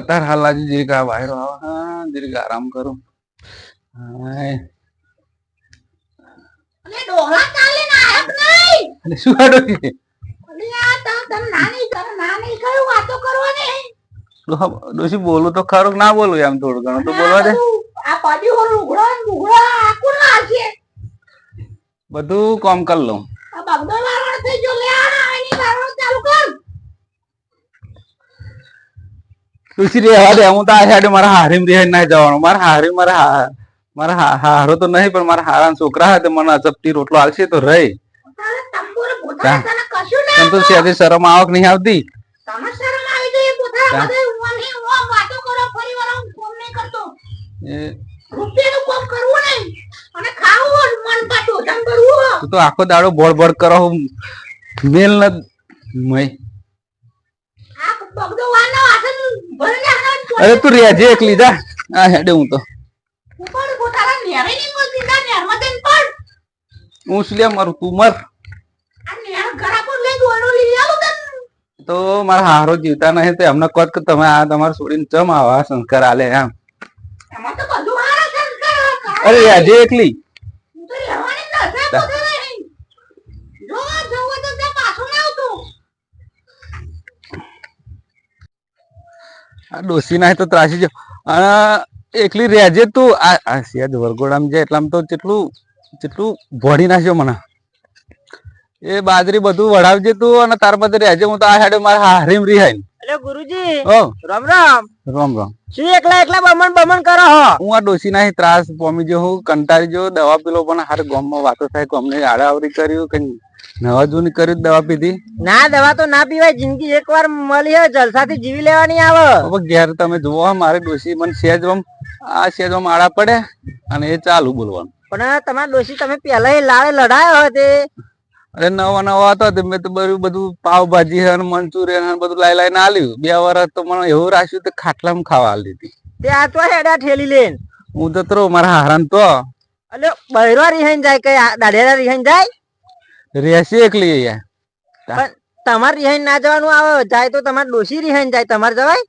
અત્યારે હાલ આજે જીરીક આ વાયરો આવે હા જીરીક આરામ કરું શું હાડો ડોશી બોલું તો ખરું ના બોલું એમ થોડું ઘણું તો બોલવા દે બધું કામ કરી લઉં ડોશી રેવા દે હું તો આ સાઈડ મારા હારીમ રે ના જવાનું મારા હારી મારા હારો તો નહીં પણ મારા હારા છોકરા હતા મને અચપટી રોટલો આવશે તો રહી તો સેદી શરમ આવક નહીં આવતી તો આખો દાડો બોળ બોળ કરો મેલ ન અરે તું રેજે એકલી જા આ હેડે હું તો હું શું લે મારું તું મર તો મારા હારો જીવતા નહીં તો એમને કહો કે તમે આ તમારે છોડીને ચમ આવા સંસ્કાર આલે એમ અરે આજે એકલી ડોસી ના તો ત્રાસી જ એકલી રેજે તું આ સિયાદ વરગોડામાં જાય એટલામાં તો જેટલું ભોડી નાખ્યો મને એ બાજરી બધું વડાવજે તું અને તાર બધે રહેજે હું તો આ સાઈડ મારા હારીમ રિહાઈ અરે ગુરુજી રામ રામ રામ રામ શું એકલા બમણ કરો હો હું આ ડોસી ના ત્રાસ પોમી જો હું કંટાળી જો દવા પીલો પણ હારે ગામમાં વાતો થાય કે અમને આડાવડી કર્યું કે નવા જૂની કર્યું દવા પીધી ના દવા તો ના પીવાય જિંદગી એકવાર મળી હે જલસાથી જીવી લેવાની આવે ઘેર તમે જોવો મારી ડોસી મને સેજમ આડા પડે અને એ ચાલુ બોલવાનું પણ તમારા ડોસી તમે પેલા લાડે લડાયો તે અરે નવા હતો મેં તો બધું પાવભાજી અને મંચુરિયન બધું લાઈ આલ્યું 2 વર્ષ તો મને એવું રાખ્યું તો ખાટલામાં ખાવા આલી દીધી તે આ તો હેડા ઠેલી લેન હું તો મારા હારાન તો અલે બૈરો રિહાઈ જાય કઈ દાડેરા રિહાઈ જાય રેસી એકલી પણ તમારે રિહાઈ ના જવાનું આવે જાય તો તમારે ડોસી રિહાઈ જાય તમારે જવાય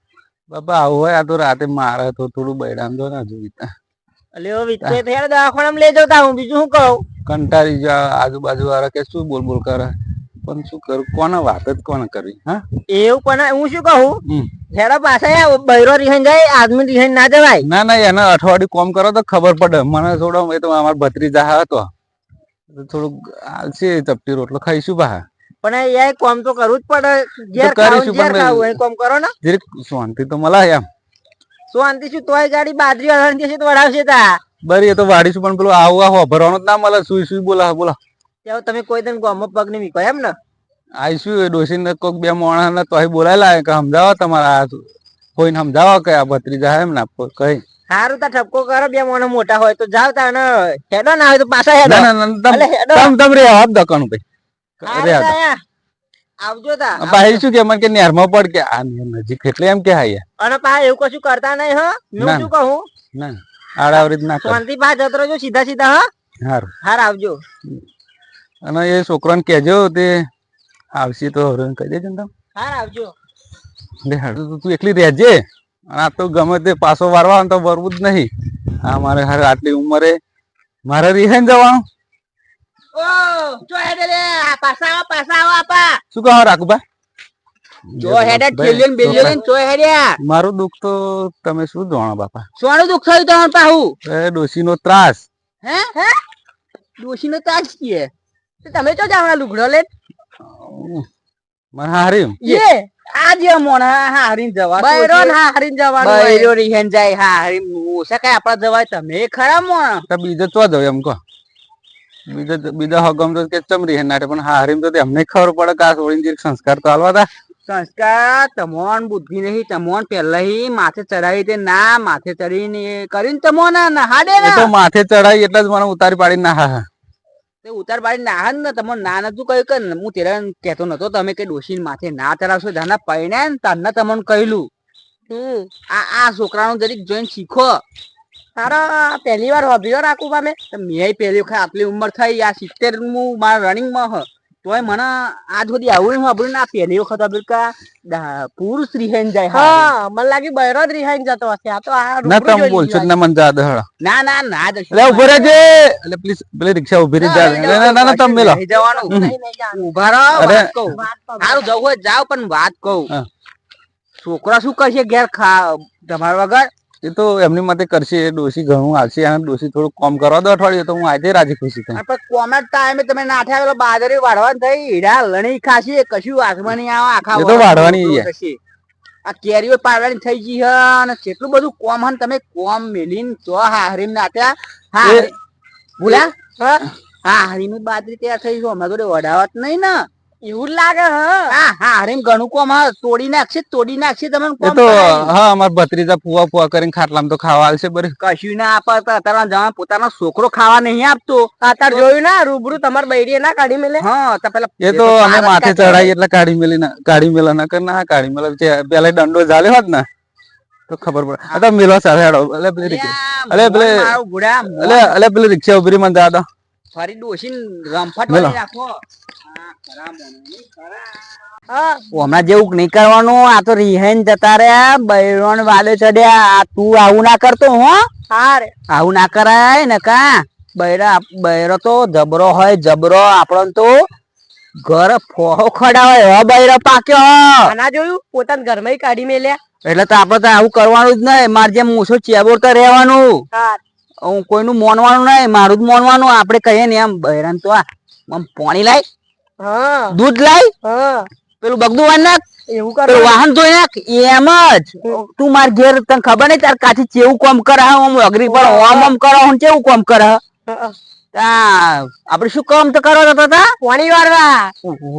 બાપા આવું હોય આ તો રાતે મારે તો થોડું બૈરામ દો ના જોઈતા અલે ઓ વિચે થેર દવાખાનામાં લઈ જતા હું બીજું શું કહું કંટાળી જા આજુબાજુ વાળા કે શું બોલ કરે પણ શું કરું કોને વાત જ કોને કરવી હા એવું પણ હું શું કહું હેડા પાછા બૈરો રિહાઈ જાય આદમી રિહાઈ ના જવાય ના એને અઠવાડિયું કોમ કરો તો ખબર પડે મને થોડો એ તો અમાર ભત્રીજા હતો થોડુંક છે ચપટી રોટલો ખાઈશું બા પણ એ કોમ તો કરવું જ પડે ઘેર ખાવું કોમ કરો ને જરીક શાંતિ તો મળે એમ શાંતિ શું તોય ગાડી બાજરી વાળવાની છે તો વડાવશે તા બરી એ તો વાડીશું પણ પેલું આવું ભરવાનું જ ના મળે સુઈ બોલા તમે કોઈ દિન ગામમાં પગ નહીં મીકો એમ ને આવીશું એ ડોસી ને કોઈક 2 માણસ તો બોલાયેલા કે સમજાવો તમારા કોઈને સમજાવો કે આ ભત્રીજા એમ ના કઈ સારું તા ઠપકો કરો 2 માણસ મોટા હોય તો જાવ તા ને હેડો ના હોય તો પાછા હેડો તમ રે આપ દકણ ભાઈ આવજો તા ભાઈ શું કે મને કે નેરમાં પડ કે આ નજીક એટલે એમ કે હાય અને પા એવું કશું કરતા નહીં હ હું શું કહું ના આડાવરી ના શાંતિ પા જતરો જો સીધા હાર આવજો અને એ છોકરાને કેજો તે આવશે તો કહી દેજો ને તમે હાર આવજો તું એકલી રહેજે આ તો ગમે તે પાછો વારવા તો વરવું જ નહીં હા મારે હારે આટલી ઉંમરે મારે રિહાઈ જવાનું શું કહો રાખુબા મારું દુઃખ તો તમે શું જાણો બાપા સોનું દુઃખ થયું તમારે પાહુ ડોશી નો ત્રાસ ડોશી નો ત્રાસ કે તમે ચો જાવના લુગડો લે મારા હારીમ આજે મોણા હારીન જવા બૈરો હારીન જવાનું બૈરો રીહેન જાય હારીન ઓછા કઈ આપડા જવાય તમે ખરા મોણા તો બીજો ચો જવ એમ કહો બીજા હગમ તો કે ચમ રીહેન નાટે પણ હારીમ તો એમને ખબર પડે કે આ છોડીને જે સંસ્કાર તો હાલવા તા સંસ્કાર તમોન બુદ્ધિ નહીં તમોન પહેલા માથે ચડાવી તે ના માથે ચડીને કરીને તમોન હાડે તો માથે ચડાવી એટલે જ મને ઉતારી પાડી ના ઉતાર પાડી ના ને તમે ના નતું કહ્યું કે હું તેરા કેતો નતો તમે કે ડોશી માથે ના ચડાવશો જાના પૈણે તને તમને કહ્યું આ છોકરાનું જરીક જોઈને શીખો તારા પહેલી વાર હોભ્યો રાખું પામે મેં પહેલી વખત આટલી ઉંમર થઈ આ 70 મારા રનિંગ માં તોય મને આજ સુધી આવું સાંભળ્યું ના પહેલી વખત સાંભળ્યું કે પુરુષ રિહાઈને જાય હા મને લાગી બૈરો જ રિહાઈને જતો હશે આ તો આ ના રૂબરૂ તમે જોઈ બોલશો જ લીધું ના મને જા દે હળો ના ના ના જશું. એટલે ઉભો રહેજે એટલે પ્લીઝ પેલી રિક્ષા ઉભી રહી જા ના ના ના તમે મેલો નહીં જવાનું આજે. નહીં, નહીં જવાનું. ઉભા રહો અરે. વાત કહું વાત તો સારું જવું હોય જાવ પણ વાત કહું હા. છોકરા શું કરશે ઘેર તમારા વગર એ તો એમની માટે કરશે એ ડોસી ઘણું હાલશે અને ડોસી થોડું કામ કરવા દો અઠવાડિયું તો હું આજે રાજી ખુશી થાય પણ કોમેન્ટ ટાઈમે તમે નાઠા પેલો બાજરી વાળવા થઈ હીરા લણી ખાસી કશું હાથમાં નહીં આવે આખા એ તો વરસનું વાઢવાની રોટલો છે. થશે. આ કેરીઓ પાડવાની થઈ ગઈ હે અને કેટલું બધું કોમ હન તમે કોમ મેલીને તો હાહરીમ નાટ્યા હા એ- ભૂલા હા હા હરીની બાજરી તૈયાર થઈ ગયો અમે જોડે વડાવત નહીં ને એવું જ લાગે હા હા હરીમ ઘણું કોમ હા તોડી નાખશે તમે એ કોમ તો કરાય. હા અમારા ભત્રીજા ફુવા ફુવા કરીને ખાટલામાં તો ખાવા આલશે બરી કશું ના આપે તો અત્યારે જવા પોતાનો છોકરો ખાવા નહીં આપતો અત્યારે જોયું ના રૂબરૂ તમારે બૈરીએ ના કાઢી મેલે હા તો પેલા એ તો અમે પારસ માથે કાઢે. ચડાઈ એટલે કાઢી મેલા ના કર ના કાઢી મેલા પેલા દંડો ઝાલ્યો હોત ને તો ખબર પડે આ તો મેલો સાથે હેડો એટલે પેલી રિક્ષા અલે મોન પેલે મારું ગુડા મોન. એટલે પેલી રિક્ષા ઉભી રહી મને જા દો ફરી ડોસીને રંફટ મેલો. વાળી રાખો હા, ખરા મોનની, ખરા. હા હમણાં જેવું નહીં કરવાનું આ તો રિહાઈને જતા રહ્યા બૈરોન વાલે ચડ્યા આ તું આવું ના કરતો હો હા રે આવું ના કરાય ને કા બૈરો તો જબરો હોય જબરો આપણને તો ઘર ફોહો ખડાવે હો બૈરો પાક્યો હો. આના જોયું પોતાના ઘરમાં કાઢી મેલ્યા એટલે તો આપડે તો આવું કરવાનું જ નહીં મારે જેમ મૂછો ચેબોર તો રહેવાનું હા હું કોઈનું મોનવાનું નહીં મારું જ મોનવાનું આપણે કહીએ ને એમ બૈરાન તો આમ પાણી લાય હા દૂધ લાય હા પેલું બગદું વાન નાખ એવું પેલું કરો વાહન ધોઈ નાખ એમ જ તું માર ઘેર તને ખબર નહીં તાર કાથી ચેવું કામ કરે હું અઘરી પર ઓમ કરો હું ચેવું કામ કરે આપડે શું કામ તો કરવા જતા હતા પાણી વાળવા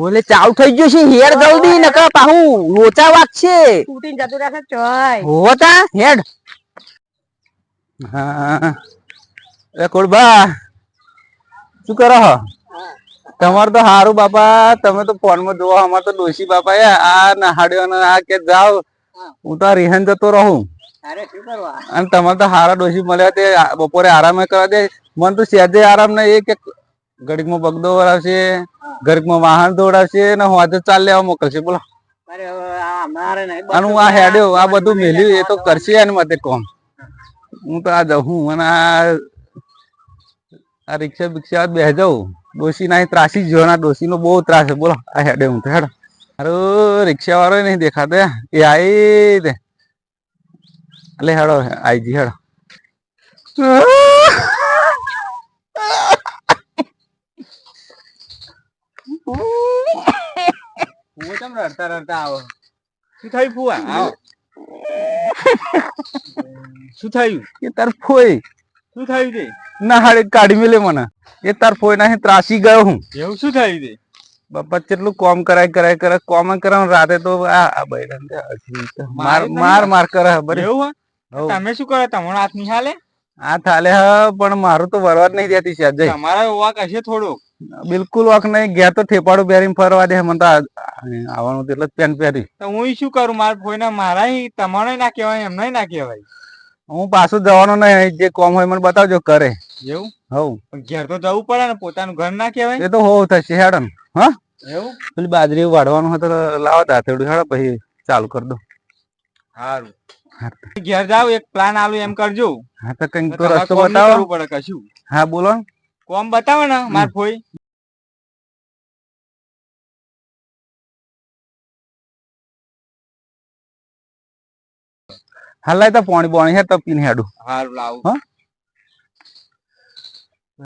ઓલે ચાલુ થઈ ગયું છે હેડ જલ્દી નકર પાહુ લોચા વાગશે તૂટીને જતું રહેશે ચોય હોતા હેડ હા એ કોળબા શું કરો હો તમારે તો હારું બાપા તમે તો ફોન માં જોવો અમારે તો ડોશી બાપા આ નહાડ્યો ને આ કે જાવ હું તો રિહાન જતો રહું અરે શું કરવા અને તમારે તો હારા ડોશી મળ્યા તે બપોરે આરામ કરવા દે મને તો સહેજે આરામ ને એ કે ઘડીકમાં બગદો વરાવશે ઘડીકમાં વાહન દોડાવશે ને હું આજે ચાલ લેવા મોકલશે બોલો અરે અમારે નહીં અને હું આ હેડ્યો આ બધું મેલ્યું એ તો કરશે એની માટે કોમ હું તો આ જઉં અને આ રિક્ષા બિક્ષા બે જાઉં ડોસી ના ત્રાસી જ ના ડોસી નો બહુ ત્રાસ છે બોલો આ હેડે હું તો હેડ અરે રિક્ષા વાળો નહીં દેખાતો એ આઈ દે એટલે હેડો આઈજી હેડો હું કેમ રડતા રડતા આવો શું થયું ફુવા આવો શું થયું એ તાર ફોઈ શું થયું તે ના હાડે કાઢી મેલે મને એ તાર ફોઈ ના ત્રાસી ગયો હું એવું શું થયું તે બાપા કેટલું કોમ કરાય કોમ કરાવ રાતે તો આ બૈરાન માર માર માર કરે બરે એવું હે તમે શું કરો તમારો હાથ નિહાલે આ થાલે હ પણ મારું તો વરવા જ નહીં દેતી છે અજય તમારા વાક હશે થોડો બિલકુલ વાક નહીં ગયા તો થેપાડું પહેરીને ફરવા દે મને તો આવવાનું એટલે જ પેન્ટ પહેરી તો હું શું કરું મારા ફોઈને મારા તમારે ના કહેવાય એમને ના કહેવાય હું પાછું જવાનો નહીં જે કોમ હોય મને બતાવજો કરે એવું હવ પણ ઘેર તો જવું પડે ને પોતાનું ઘર ના કહેવાય એ તો હોવ થશે હેડન હા એવું પેલી બાજરી વાળવાનું હોય તો લાવો દાંતેડું હેડો પછી ચાલુ કરી દો સારું ઘેર જાવ એક પ્લાન આલું એમ કરજો હા તો કઈક તો તમારે રસ્તો કોમ નહીં બતાવો કરવું પડે કશું હા બોલો કોમ બતાવો ને માર ફોઈ હાલ તો પાણી હે તો પીને હેડું સારું લાવું હા